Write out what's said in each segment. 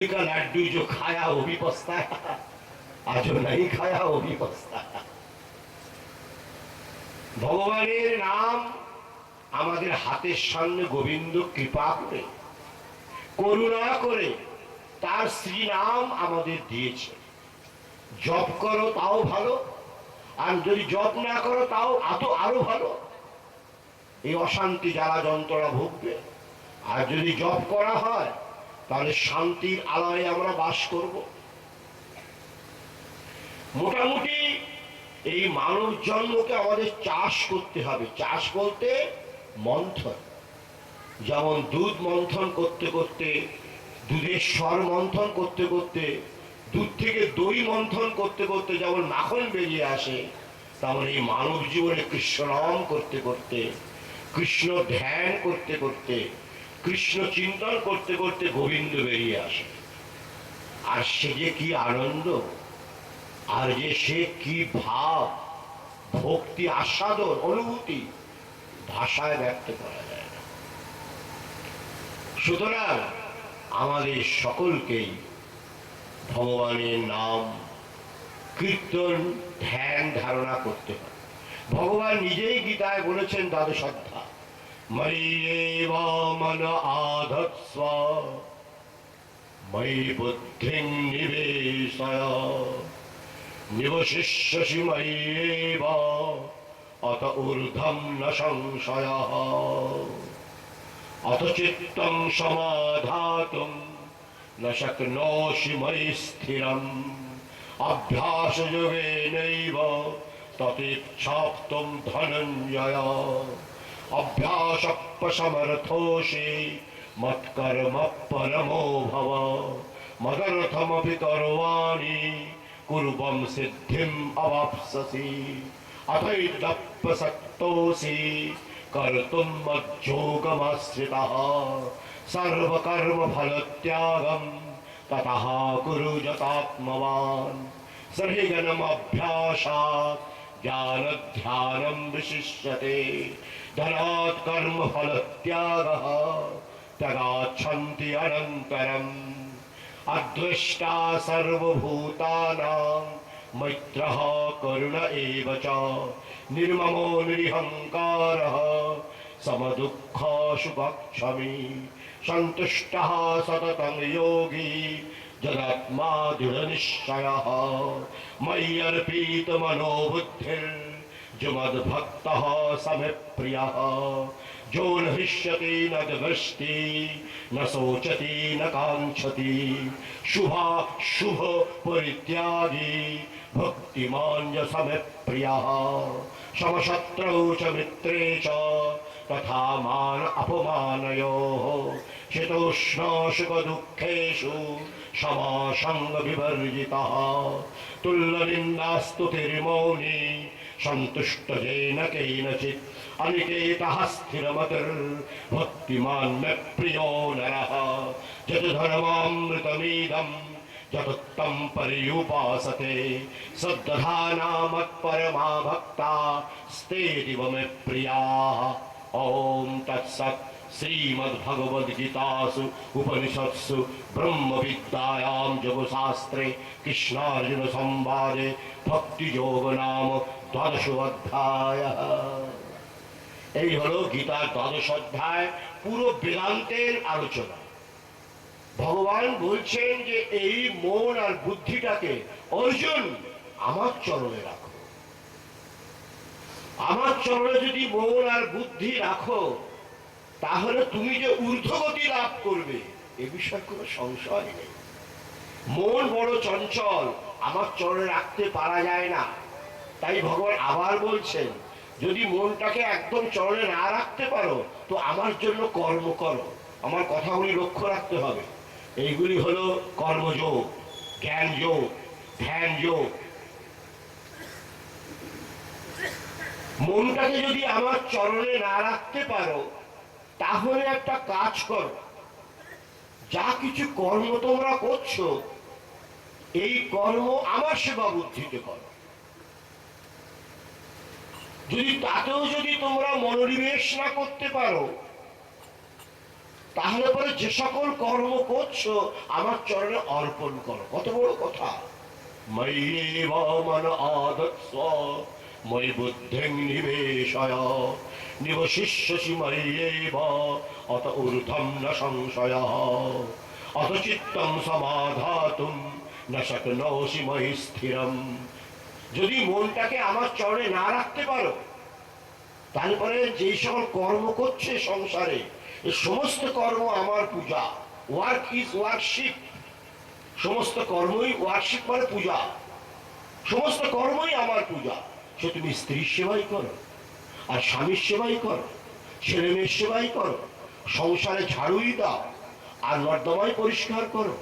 का लड्डू जो खाया वो भी पछताया और जो नहीं खाया वो भी पछताया। ভগবানের নাম আমাদের হাতের সামনে গোবিন্দ কৃপা করে করুণা করে তার শ্রী নাম আমাদের দিয়েছে। জপ করো তাও ভালো, আর যদি জপ না করো তাও আরো ভালো। এই অশান্তি জ্বালা যন্ত্রণা ভুগবে। আর যদি জপ করা হয় তাহলে শান্তির আলয়ে আমরা বাস করব। মোটামুটি এই মানব জন্মকে আমাদের চাষ করতে হবে। চাষ বলতে মন্থন, যেমন দুধ মন্থন করতে করতে, দুধের স্বর মন্থন করতে করতে, দুধ থেকে দই মন্থন করতে করতে যেমন মাখন বেরিয়ে আসে, তেমন এই মানব জীবনে কৃষ্ণ নাম করতে করতে, কৃষ্ণ ধ্যান করতে করতে, কৃষ্ণ চিন্তন করতে করতে গোবিন্দ বেরিয়ে আসে। আর সে যে কি আনন্দ, আর যে সে কি ভাব, ভক্তি, আস্বাদন, অনুভূতি ভাষায় ব্যক্ত করা যায় না। সুতরাং আমাদের সকলকেই ভগবানের নাম কীর্তন ধ্যান ধারণা করতে হবে। ভগবান নিজেই গীতায় বলেছেন দ্বাদশ অধ্যায়, ময়্যেব মন আধৎস্ব ময়ি বুদ্ধিং নিবেশয় নিবশিষ্যসি ময়্যেব অত ঊর্ধ্বং ন সংশয়ঃ অত চিত্তং সমাধাতুং ন শক্নোষি ময়ি স্থিরম অভ্যাসযোগেনৈব ততিচ্ছাপ্তুম ধনঞ্জয় অভ্যাসপ্যসমর্থোষি মৎকর্ম পরমো ভব মদর্থমপি করবাণি কুর্বং সিদ্ধিম অবাপ্স্যসি অথৈদপ্যসক্তোসি কর্তুম মজ্জোগমাশ্রিতঃ সর্বকর্ম ফলত্যাগম ততঃ কুরু যতাত্মবান সহিগণম অভ্যাসাৎ জ্ঞানধ্যানম বিশিষ্যতে ধনাৎ কর্ম ফলত্যাগঃ ত্যাগাচ্ছন্তি অনন্তরম অদ্বেষ্টা সর্বভূতানাং মৈত্রঃ করুণ এব চ নির্মমো নিরহংকারঃ সমদুঃখ সুখক্ষমী সন্তুষ্টঃ সততং যোগী যদাত্মা দৃঢ়নিশ্চয়ঃ ময়্যর্পিত মনো বুদ্ধির যুমদ্ভক্তঃ সমে প্রিয়ঃ जो न हृष्यति न द्वेष्टि न शोचति न कांक्षति शुभ परित्यागी भक्तिमान च समे प्रियः समशत्रौ च मित्रे च तथा मान अपमानयोः शीतोष्ण सुख दुःखेषु समासंग विवर्जितः तुल्यनिन्दास्तुतिर्मौनी संतुष्ट येन केनचित् अनिकेतः स्थिरमतिर्भक्तिमान् मे प्रियो नरः यत् धर्मामृतमिदं यत्तं पर्युपासते सद्दधाना मत्परमा भक्ता स्तेदिव मे प्रियाः। ॐ तत्सत् श्रीमद्भगवद्गीतासु उपनिषत्सु ब्रह्मविद्यायां योगशास्त्रे कृष्णार्जुन संवादे भक्तियोग नाम द्वादश अध्याय। এই হলো গীতার দ্বাদশ অধ্যায়, পুরো বেদান্তের আলোচনা। ভগবান বলছেন যে এই মন আর বুদ্ধিটাকে অর্জুন আমার চরণে রাখো। আমার চরণে যদি মন আর বুদ্ধি রাখো তাহলে তুমি যে ঊর্ধ্বগতি লাভ করবে এ বিষয়ে কোনো সংশয় নেই। মন বড় চঞ্চল, আমার চরণে রাখতে পারা যায় না। তাই ভগবান আবার বলছেন, যদি মনটাকে একদম চরণে না রাখতে পারো তো আমার জন্য কর্ম করো। আমার কথাগুলি লক্ষ্য রাখতে হবে। এইগুলি হলো কর্মযোগ, জ্ঞান যোগ, ধ্যান যোগ। মনটাকে যদি আমার চরণে না রাখতে পারো তাহলে একটা কাজ করো, যা কিছু কর্ম তোমরা করছো এই কর্ম আমার সেবা বুদ্ধিতে করো। যদি তাতেও যদি তোমরা মনোনিবেশ না করতে পারো তাহলে পরে যে সকল কর্ম করছো আমার চরণে অর্পণ করো। কত বড় কথা। ময়্যেব মন আদত্স ময়ি বুদ্ধিং নিবেশয় নিবশিষ্যসি ময়্যেব অত ঊর্ধ্বং ন সংশয়ঃ অত চিত্তং সমাধাতুম ন শক্নোষি ময়ি স্থিরম। যদি মনটাকে আমার চরণে না রাখতে পারো, তারপরে যে সকল কর্ম করছে সংসারে, এই সমস্ত কর্ম আমার পূজা। Work is ওয়ার্কশিপ। সমস্ত কর্মই ওয়ার্কশিপ মানে পূজা। সমস্ত কর্মই আমার পূজা। সে তুমি স্ত্রীর সেবাই করো, আর স্বামীর সেবাই করো, ছেলে মেয়ের সেবাই করো, সংসারে ঝাড়ুই দাও, আর নর্দমাই পরিষ্কার করো,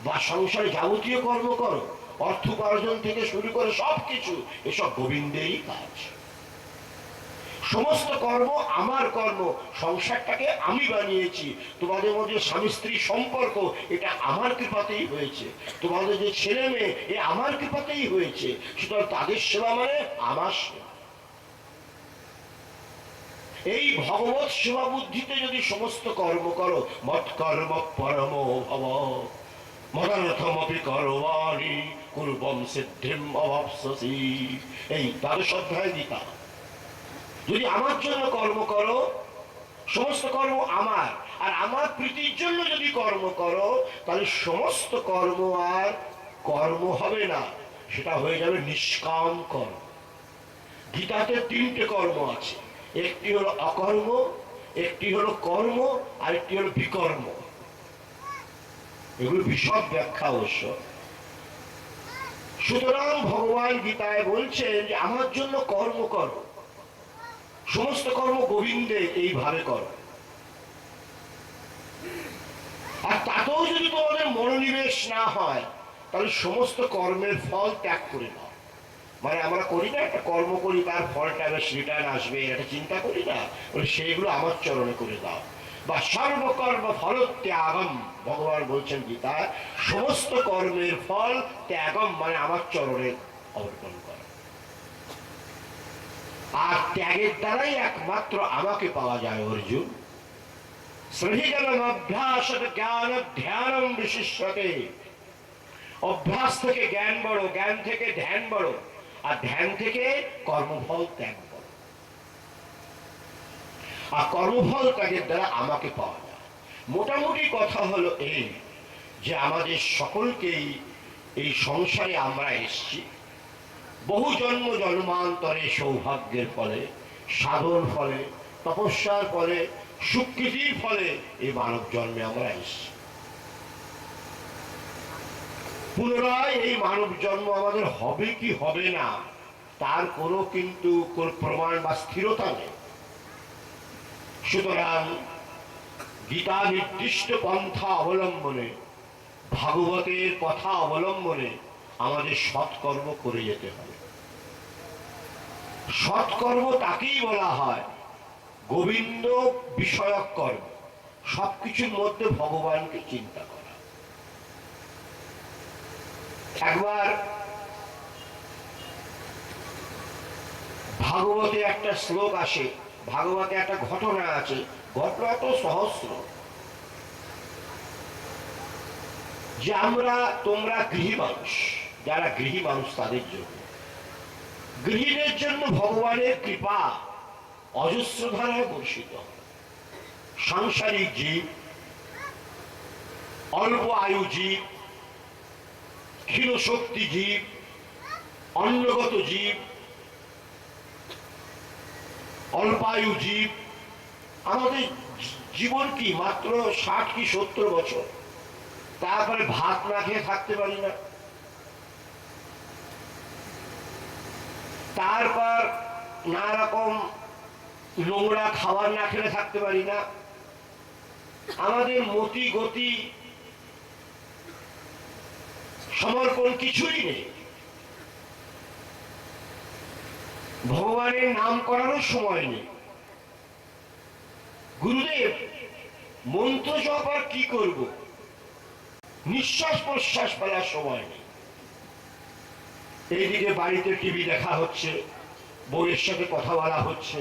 বা সংসারে যাবতীয় কর্ম করো, অর্থ উপার্জন থেকে শুরু করে সবকিছু, এসব গোবিন্দেরই কাজ। সমস্ত কর্ম আমার কর্ম। সংসারটাকে আমি বানিয়েছি। তোমাদের মধ্যে স্বামী স্ত্রী সম্পর্ক, এটা আমার কৃপাতেই হয়েছে। তোমাদের যে ছেলে মেয়ে, এ আমার কৃপাতেই হয়েছে। সুতরাং তাদের সেবা মানে আমার সেবা। এই ভগবত সেবা বুদ্ধিতে যদি সমস্ত কর্ম করো, মৎ কর্ম পরম ভব মদনথমপি করবাণি কুর্বম সিদ্ধিম অবাপ্স্যসি। এই দ্বাদশ অধ্যায় গীতা। যদি আমার জন্য কর্ম করো, সমস্ত কর্ম আমার, আর আমার প্রীতির জন্য যদি কর্ম করো, তাহলে সমস্ত কর্ম আর কর্ম হবে না, সেটা হয়ে যাবে নিষ্কাম কর্ম। গীতাতে তিনটে কর্ম আছে। একটি হলো অকর্ম, একটি হলো কর্ম, আর একটি হলো বিকর্ম। এগুলো বিশদ ব্যাখ্যা অবশ্য। সুতরাং ভগবান গীতায় বলছেন যে আমার জন্য কর্ম করো, সমস্ত কর্ম গোবিন্দে এইভাবে করো। আর তাতেও যদি তোমাদের মনোনিবেশ না হয়, তাহলে সমস্ত কর্মের ফল ত্যাগ করে দাও। মানে আমরা করি না, একটা কর্ম করি, তার ফলটা বেশ রিটার্ন আসবে, এটা চিন্তা করি না, বলে সেইগুলো আমার চরণে করে দাও। বা সর্বকর্ম ফল ত্যাগম, ভগবান বলছেন গীতায়, সমস্ত কর্মের ফল ত্যাগম মানে আমার চরণে অর্পণ করা। আর ত্যাগের দ্বারাই একমাত্র আমাকে পাওয়া যায় অর্জুন। শ্রীজনম অভ্যাস জ্ঞান ধ্যানম বিশিষ্যতে। অভ্যাস থেকে জ্ঞান বড়, জ্ঞান থেকে ধ্যান বড়, আর ধ্যান থেকে কর্মফল ত্যাগ বড়। আর কর্মফল ত্যাগের দ্বারা আমাকে পাওয়া যায়। মোটামুটি কথা হলো এই, যে আমাদের সকলকেই এই সংসারে আমরা এসেছি বহু জন্ম জন্মান্তরে সৌভাগ্যের ফলে, সাধন ফলে, তপস্যার ফলে, সুকৃতির ফলে এই মানব জন্মে আমরা এসেছি। পুনরায় এই মানব জন্ম আমাদের হবে কি হবে না, তার কোনো কিন্তু কোন প্রমাণ বা স্থিরতা নেই। সুতরাং গীতা নির্দিষ্ট পন্থা অবলম্বনে, ভাগবতের কথা অবলম্বনে আমাদের সৎকর্ম করে যেতে হবে। সৎকর্ম তাকেই বলা হয় গোবিন্দ বিষয়ক কর্ম। সবকিছুর মধ্যে ভগবানকে চিন্তা করা। একবার ভাগবতে একটা শ্লোক আসে, ভাগবতে একটা ঘটনা আছে, ঘটনা তো সহস্র। যে তোমরা গৃহী মানুষ, যারা গৃহী মানুষ তাদের জন্য, গৃহীদের জন্য ভগবানের কৃপা অজস্র ধারায় বর্ষিত। সাংসারিক জীব, অল্প আয়ু জীব, ক্ষীণ শক্তি জীব, অন্নগত জীব, অল্পায়ু জীব। আমাদের জীবন কি মাত্র 60 কি 70 বছর, তারপরে ভাত না খেয়ে থাকতে পারি না, তারপর নানা রকম নোংরা খাবার না খেলে থাকতে পারি না। আমাদের মতি গতি সমর্পণ কিছুই নেই। ভগবানের নাম করারও সময় নেই। গুরুদেব মন্ত্র জপ আর কি করব, নিঃশ্বাস প্রশ্বাস ফেলার সময় নেই। এইদিকে বাড়িতে টিভি দেখা হচ্ছে, বউয়ের সাথে কথা বলা হচ্ছে,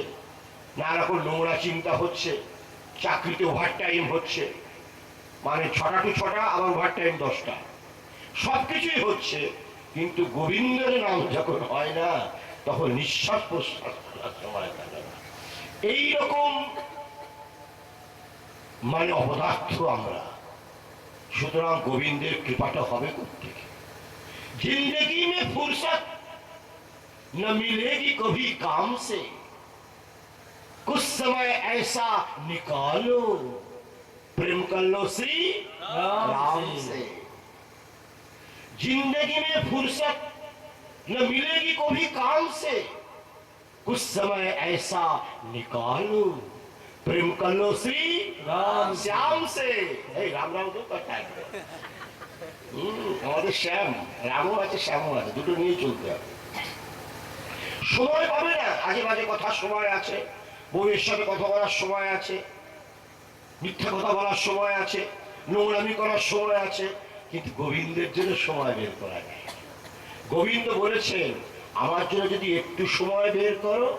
নানা রকম নোংরা চিন্তা হচ্ছে, চাকরিতে ওভার টাইম হচ্ছে, মানে 6টা to 6টা, আবার ওভার টাইম 10টা, সবকিছুই হচ্ছে, কিন্তু গোবিন্দের নাম যখন হয় না তখন নিঃশ্বাস প্রশ্বাস করার সময় থাকে না। এইরকম মানে অপদার্থ আমরা। সুতরাং গোবিন্দের কৃপাটা হবে কোত্থেকে? जिंदगी में फुर्सत न मिलेगी कभी काम से, कुछ समय ऐसा निकालो प्रेम कर लो श्री राम से। जिंदगी में फुर्सत न मिलेगी कभी काम से, कुछ समय ऐसा निकालो प्रेम कर लो श्री राम श्याम से। राम राम तो करता है আমাদের শ্যাম, রামও আছে শ্যামও আছে, দুটো নিয়ে চলতে হবে। সময় পাবে না, আজে বাজে কথা সময় আছে, বউয়ের সাথে কথা বলার সময় আছে, মিথ্যা কথা বলার সময় আছে, নোংরামি করার সময় আছে, কিন্তু গোবিন্দের জন্য সময় বের করা যায়। গোবিন্দ বলেছেন, আমার জন্য যদি একটু সময় বের করো,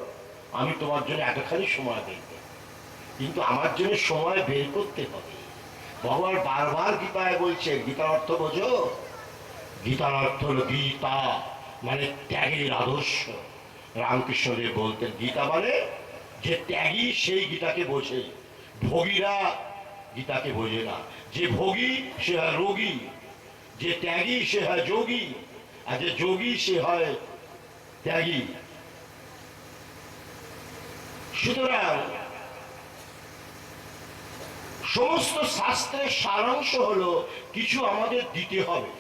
আমি তোমার জন্য এতখানি সময় বের করব। কিন্তু আমার জন্য সময় বের করতে হবে। ভগবান বারবার গীতায় বলছেন, গীতার অর্থ বোঝো? গীতার অর্থ হল গীতা মানে ত্যাগের আদর্শ। রামকৃষ্ণদেব বলতেন, গীতা মানে যে ত্যাগী সেই গীতাকে বোঝে, ভোগীরা গীতাকে বোঝে না। যে ভোগী সে হয় রোগী, যে ত্যাগী সে হয় যোগী, আর যে যোগী সে হয় ত্যাগী। সুতরাং সমস্ত শাস্ত্রের সারাংশ হলো কিছু আমাদের দিতে হবে,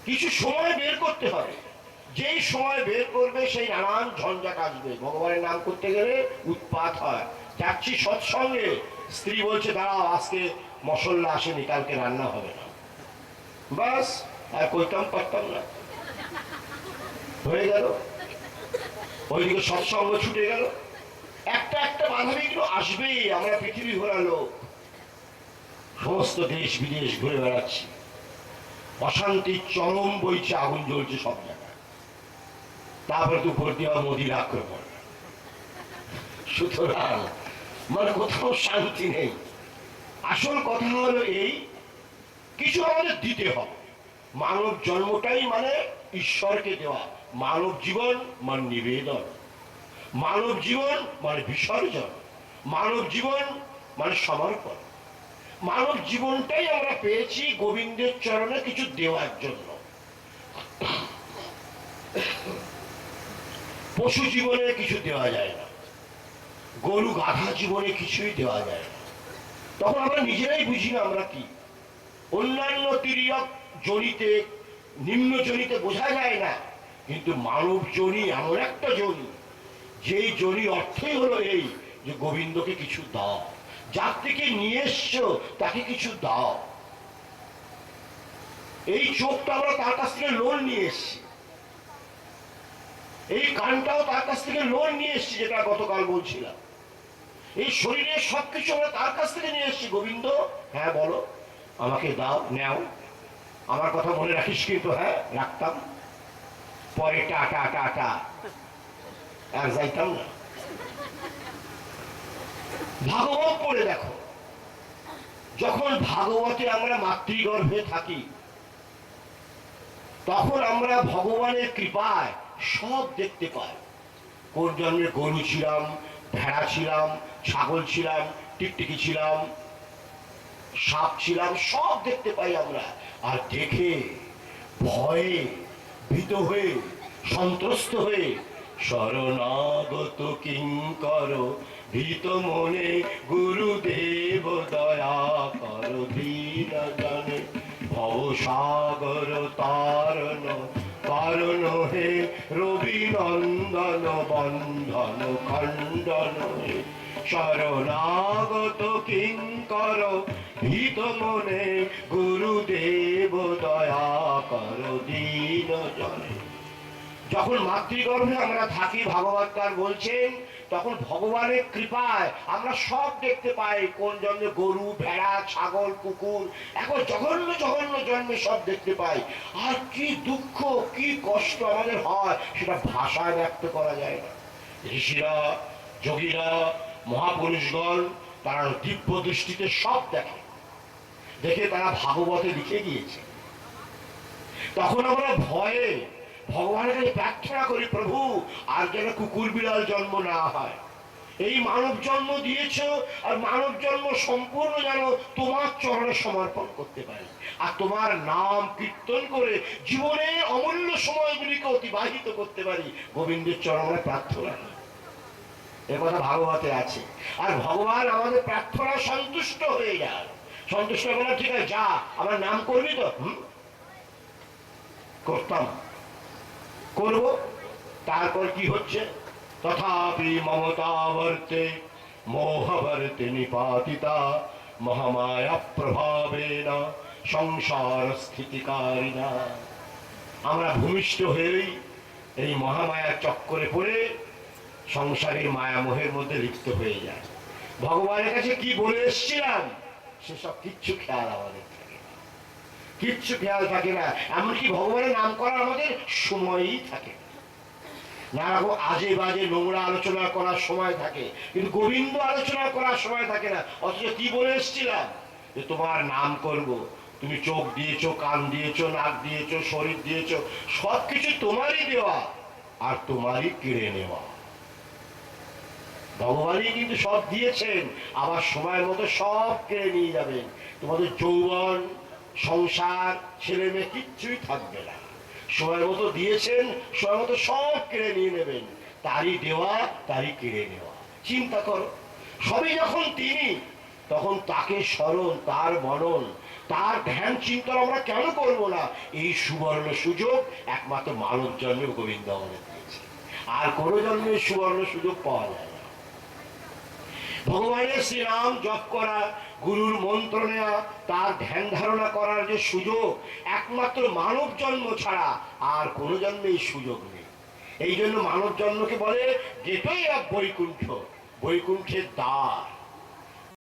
কিছু সময় বের করতে হবে। যেই সময় বের করবে সেই নানান ঝঞ্ঝাট আসবে। ভগবানের নাম করতে গেলে উৎপাত হয়। যাচ্ছি সৎসঙ্গে, স্ত্রী বলছে দাঁড়াও আজকে মশলা আসেনি, কালকে রান্না হবে না। বাস, আর কইতাম পারতাম না, হয়ে গেল। ওইদিকে সৎসঙ্গ ছুটে গেল। একটা একটা বাধা বিঘ্ন আসবেই। আমরা পৃথিবী ঘোরা লোক, সমস্ত দেশ বিদেশ ঘুরে বেড়াচ্ছি, অশান্তির চরম বইছে, আগুন জ্বলছে সব জায়গায়। তারপরে তো উপর দেওয়া মোদির আক্রমণ। সুতরাং মানে কোথাও শান্তি নেই। আসল কথা হলো এই, কিছু আমাদের দিতে হবে। মানব জন্মটাই মানে ঈশ্বরকে দেওয়া। মানব জীবন মানে নিবেদন, মানব জীবন মানে বিসর্জন, মানব জীবন মানে সমর্পণ। মানব জীবনটাই আমরা পেয়েছি গোবিন্দের চরণে কিছু দেওয়ার জন্য। পশু জীবনে কিছু দেওয়া যায় না, গরু গাধা জীবনে কিছুই দেওয়া যায় না। তখন আমরা নিজেরাই বুঝি না আমরা কি। অন্যান্য তির্যক জনিতে, নিম্ন জনিতে বোঝা যায় না, কিন্তু মানব জনি এমন একটা জনি, যেই জনির অর্থই হলো এই যে গোবিন্দকে কিছু দাও, যার থেকে নিয়ে এসছো তাকে কিছু দাও। এই চোখটা আমরা তার কাছ থেকে লোন নিয়ে এসছি, এই কানটাও তার কাছ থেকে লোন নিয়ে এসছি, যেটা গতকাল বলছিলাম। এই শরীরের সবকিছু আমরা তার কাছ থেকে নিয়ে এসছি। গোবিন্দ, হ্যাঁ বলো, আমাকে দাও, নেও, আমার কথা মনে রাখিস কিন্তু। হ্যাঁ রাখতাম, পরে টাটা টাটা আর যাইতাম না। ভাগবত পড়ে দেখো, যখন ভাগবতে আমরা মাতৃগর্ভে থাকি, তখন আমরা ভগবানের কৃপায় সব দেখতে পাই। কোন জন্মে গরু ছিলাম, ভেড়া ছিলাম, ছাগল ছিলাম, টিকটিকি ছিলাম, সাপ ছিলাম, সব দেখতে পাই আমরা। আর দেখে ভয়ে ভীত হয়ে সন্ত্রস্ত হয়ে শরণাগত কিঙ্কর ভীত মনে গুরুদেব দয়া কর দীন জনে ভব সাগর তারণ কারণ হে রবি নন্দন বন্ধন খণ্ডন হে শরণাগত কিঙ্কর ভীত মনে গুরুদেব দয়া কর দীন জনে। যখন মাতৃগর্ভে আমরা থাকি, ভাগবত তার বলছেন, তখন ভগবানের কৃপায় আমরা সব দেখতে পাই। কোন জন্মে গরু, ভেড়া, ছাগল, কুকুর, এখন জঘন্য জঘন্য জন্মে সব দেখতে পাই। আর কি দুঃখ, কি কষ্ট আমাদের হয়, সেটা ভাষায় ব্যক্ত করা যায় না। ঋষিরা, যোগীরা, মহাপুরুষগণ তারা দিব্য দৃষ্টিতে সব দেখে, দেখে তারা ভাগবতে লিখে গিয়েছে। তখন আমরা ভয়ে ভগবানের কাছে প্রার্থনা করি, প্রভু আর যেন কুকুর বিড়াল জন্ম না হয়, এই মানব জন্ম দিয়েছ, আর মানব জন্ম সম্পূর্ণ যেন তোমার চরণে সমর্পণ করতে পারি, আর তোমার নাম কীর্তন করে জীবনের অমূল্য সময়গুলিকে অতিবাহিত করতে পারি। গোবিন্দের চরণে প্রার্থনা, এ কথা ভাগবতে আছে। আর ভগবান আমাদের প্রার্থনা সন্তুষ্ট হয়ে যায়। সন্তুষ্ট বলা ঠিক আছে, যা আমার নাম করবি তো, করতাম, করব। তারপর কি হচ্ছে, তথাপি মমতাবর্তে মোহবর্তে নিপাতিতা মহামায়া প্রভাবেন সংসার স্থিতিকারিণা। আমরা ভূমিষ্ঠ হয়েই এই মহামায়ার চক্করে পড়ে সংসারের মায়ামোহের মধ্যে লিপ্ত হয়ে যায়। ভগবানের কাছে কি বলে এসছিলাম সেসব কিচ্ছু খেয়াল আমাদের থাকে না, কিচ্ছু খেয়াল থাকে না। এমনকি ভগবানের নাম করার আমাদের সময়ই থাকে না, আজে বাজে নোংরা আলোচনা করার সময় থাকে, কিন্তু গোবিন্দ আলোচনা করার সময় থাকে না। অথচ কি বলে এসছিলাম, যে তোমার নাম করব, তুমি চোখ দিয়েছো, কান দিয়েছো, নাক দিয়েছো, শরীর দিয়েছো, সবকিছু তোমারই দেওয়া আর তোমারই কেড়ে নেওয়া। ভগবানই কিন্তু সব দিয়েছেন, আবার সময় মতো সব কেড়ে নিয়ে যাবেন। তোমাদের যৌবন, সংসার, ছেলে মেয়ে কিচ্ছুই থাকবে না। সময় মতো দিয়েছেন, সময় মতো সব কেড়ে নিয়ে নেবেন। তারই দেওয়া, তারই কেড়ে নেওয়া। চিন্তা করো, সবই যখন তিনি, তখন তাকে স্মরণ, তার মনন, তার ধ্যান চিন্তন আমরা কেন করবো না? এই সুবর্ণ সুযোগ একমাত্র মানব জন্মে গোবিন্দ আমাদের দিয়েছে, আর কোনো জন্মে সুবর্ণ সুযোগ পাওয়া যায় না। ভগবানের শ্রীনাম জপ করা, গুরুর মন্ত্র নেওয়া, তার ধ্যান ধারণা করার যে সুযোগ, একমাত্র মানব জন্ম ছাড়া আর কোনো জন্মে এই সুযোগ নেই। এই জন্য মানব জন্মকে বলে গেটওয়ে অফ বৈকুণ্ঠ, বৈকুণ্ঠের দ্বার।